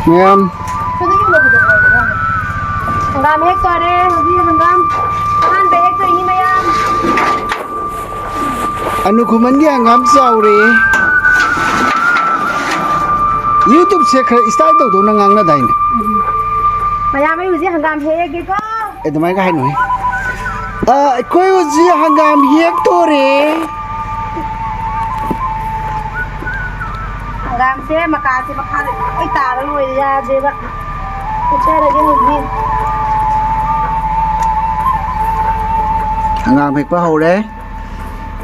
Ma'am. Hanggang hector hindi hanggang ahan ba hector ini mayam. Ano kuman niya ngam sauri. YouTube se start daw nang ngang na dahin. Mayam ay uzi hanggang hege ko. Ito may kahin mo koy uzi hanggang hector Hanggang se makasi makali. Ay taro mo ya deba. Kucera din uzi. Hanggang hek pa hore.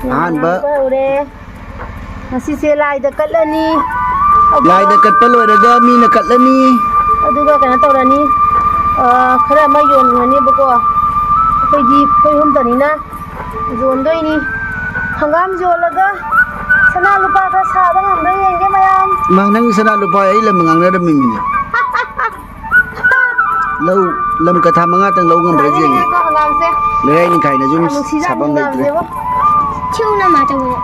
An ba. Ngasi se lai da katlani. Lai da kat pa loiraga mi na katlani. Aduga kana tawrani. Khara ma yon ngani bako. Akoidi koi hum tanina. Zondoini. Hangam jolaga. Sana lupa ka sa bang amra yenge mayam. Mang nang sana lupa ay lam ngang na dami mi. Lam ka tha mga tang law ngam ra jeng. Hangam se. Lerai ni kai na jum sabang lai tre. Chiu na ma tawo.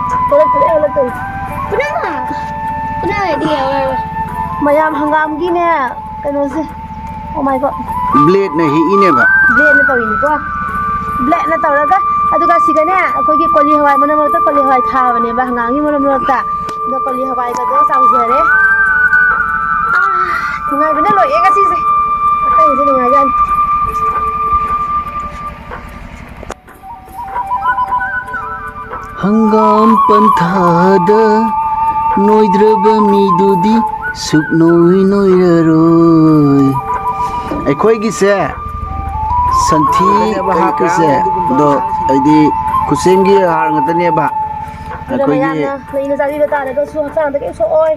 Kuna dia. Mayam hangam gi ne kano se. Oh my god. Blade na hi ine ba. Blade na tawini ko. Blade na tawraga aduga sigane akogi koli hawai mana mata koli hawai thabane ba hangangi mana mata da koli hawai ka do saujare. Ngai bina lo ega si se. Akai se ngai jan. Hangam panthada noidraba midudi suk noiraroi akhoi gi se santhi kai ka se do aidi kusem gi har ngatane ba akhoi gi leina jari da tare do su hachang da ke so oi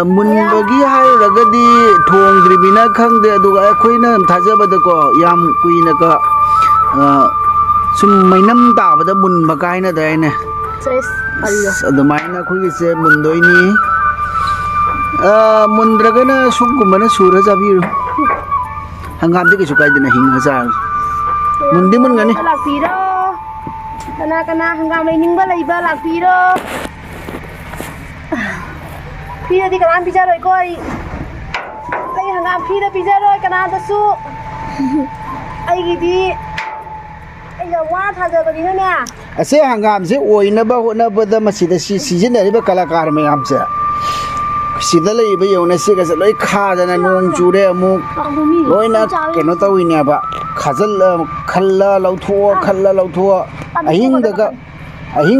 munbagi hairagadi thongdribina khangde aduga akhoi na thajabada ko yam kuina ka sum mainam tabada munba kaina daine stress allo adamaina khoi se mundoini mundragana sugumana sura jabiru hangam de kisu kaidena hinga jar mundi mun ngani lakpiro kana kana hangam lening ba leiba lakpiro pira di kanan pija roi koi lei hangam pira pija roi kana da su ai gi di ai ga wa tha ja ba di ne ase hangam se oina ba hona bada masida season ba kalakar me am se sida lei ba yona se ga loi khadana nong chure amuk loina keno tawini ba khajal khalla lautho ahing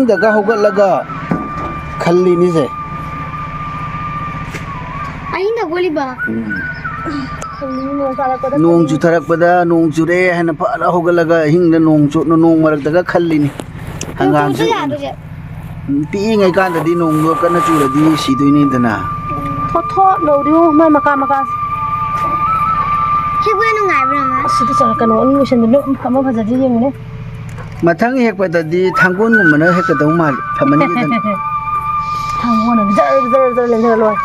daga hogalaga khalli ni se Ainda goliba. nong chu tharak pada nong chure hana pa hogalaga ahing da nong chu nong marak daga khalli ni hangam se pi ngai kan da di nong lo kana chu da di sidoi ni dana tho lo diu mai maka Hebu nungai brama. sida sa kano ani mission no kama bhaja ji yeng ne mathang hek pada di thanggon gum mana hek da mal thamani dan thang wona jar len thar loi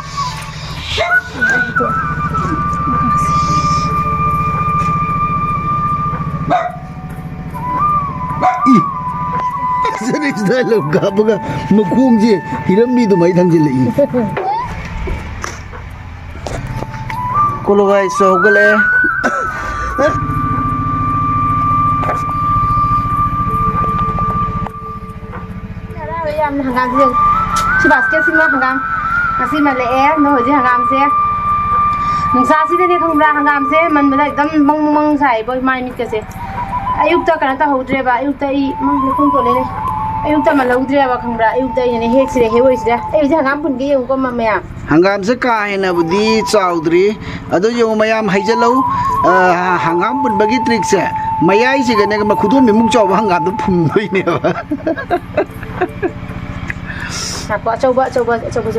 Sari sudah lo gabaga mukung je hiram ni tu mai thang je lai kolo guys so gale yam hangam ji si basket si ma hangam asi ma le no ji hangam se nung sa si de khang bra hangam se man ba dam mong sai boy mai mit ke se ayuk ta kana ta hodre ba ayuk ta I mang le khong to le ne ayuk ta ma lo dre ba khang bra ayuk ta ne hek sire he woi sire ay ji hangam pun ge yung ko ma ya hangam se ka hena budi chaudri ado yo mayam haijalau hangam bun bagi trick se mayai si gane ma khudum mi mung chaw hangam tu phum doi ne ba coba jo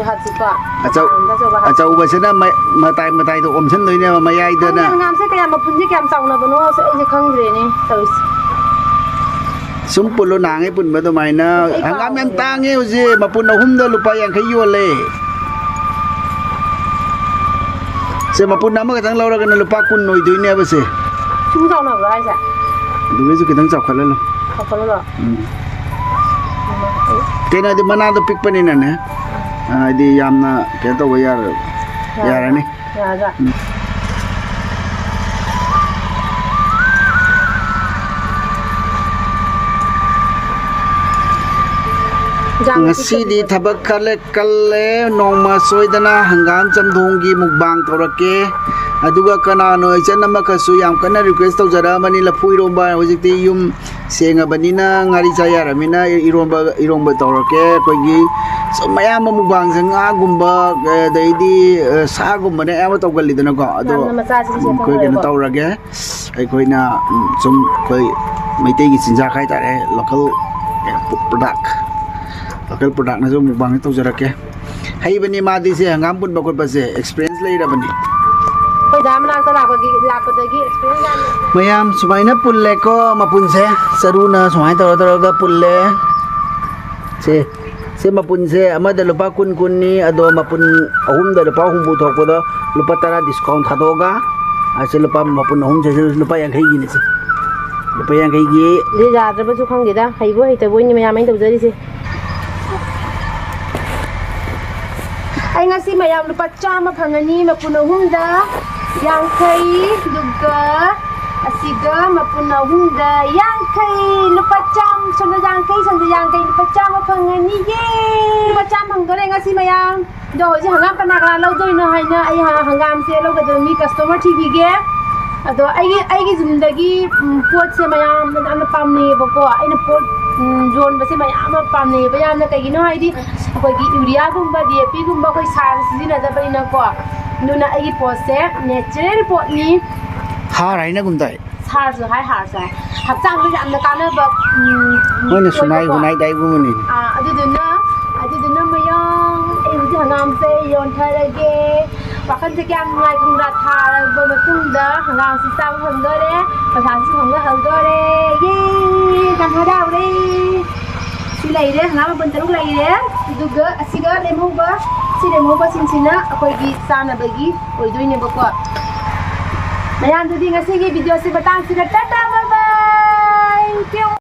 hat si pa achau ba se na matai to om san doi ne mayai da na hangam se kaya ma pun ji kam saw na bano se ai khang dre ne tawis sum pulo nangai pun ba to mai na hangam yan tange uje mapun ahum da lupa yang khayo le se mapun nama katang laura kana lupa kun noi doi ne ba se chung saw na ba ai sa du ge su kitang chak khala lo lo kena di mana do pik pani na ne di yamna ke to wa yar ꯌꯥꯔꯅꯤ ꯌꯥꯔꯗ꯭ꯔꯥ ngasi thabak khale kalle nongma soidana hangam chamdonggi mukbang torake aduga kanano ichana makasu yam kana request tawjara mani lafu iromba hojikti yum senga banina ngari chaya ramina iromba torake koigi so mayam mukbang sanga gumba daidi sa gumba ne ama tawgalidana ko ado koi kana tawrage ai koina sum koi maitai gi sinja khai tare local product na so mukbang tawjarake hai bani madi se hangam pun bakot base experience lai ra bani koi dam na sa lakpadagi experience mayam sumaina pulle ko mapun se saruna sumai ga pulle se mapun se amada lupa kun ni ado mapun ahum da lupa hum bu thok poda lupa tara discount thadoga ase lupa mapun ahum se lupa yang khai gi ni se lupa yang khai gi le ja da ba su khang de da hai bo hai ta bo ni mayam ai tawjari se ai ngasi mayam lupa chama phangani mapun ahumda yangkai duga asiga mapun ahumda yangkai lupa cham sonda yangkai lupa chama phangani ye lupa cham phangdore ngasi mayam do ji hangam kana kana lau doi na haina ai hangam se lau ga mi customer tv ge ado ai zindagi pot se mayam na pamni bako aina pot zone base mayam pamni bayam na kai gino haidi koi gi urea gumba dap gumba koi sar sijina da bari na ko nuna ai pot se natural pot ni ha rai na gum dai sar su hai har sa hakchang lu yam na kana ba moi na sunai hunai dai bu ni aduduna mayam ai ji hangam se yon tharage wakan se kyam ngai khungra thar ba matung da hangam si sam hangdore pasang si hangga hangdore ye kan hada ure si lai re hangam ban taruk lai re duga asiga lemo ba sinsina akoi gi sana bagi oi doine ba ko mayam dudi ngasi gi video se batang si tata bye bye